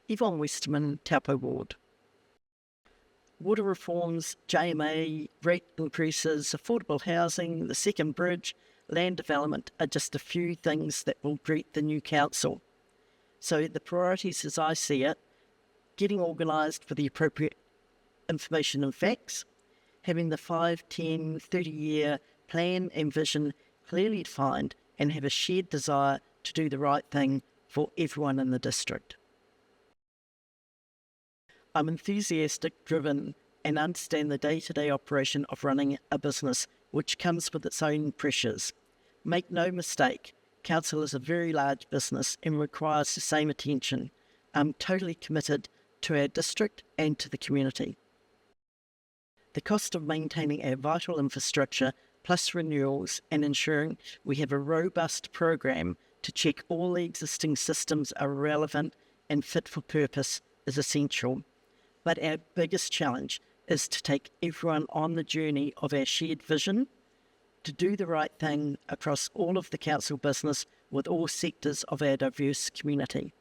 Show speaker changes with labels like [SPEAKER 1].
[SPEAKER 1] Yvonne Westerman, Taupō Ward. Water reforms, JMA, rate increases, affordable housing, the second bridge, land development are just a few things that will greet the new council. So the priorities as I see it, getting organised for the appropriate information and facts, having the 5, 10, 30-year plan and vision clearly defined, and have a shared desire to do the right thing for everyone in the district. I'm enthusiastic, driven, and understand the day-to-day operation of running a business, which comes with its own pressures. Make no mistake, council is a very large business and requires the same attention. I'm totally committed to our district and to the community. The cost of maintaining our vital infrastructure, plus renewals, and ensuring we have a robust program to check all the existing systems are relevant and fit for purpose is essential. But our biggest challenge is to take everyone on the journey of our shared vision, to do the right thing across all of the council business with all sectors of our diverse community.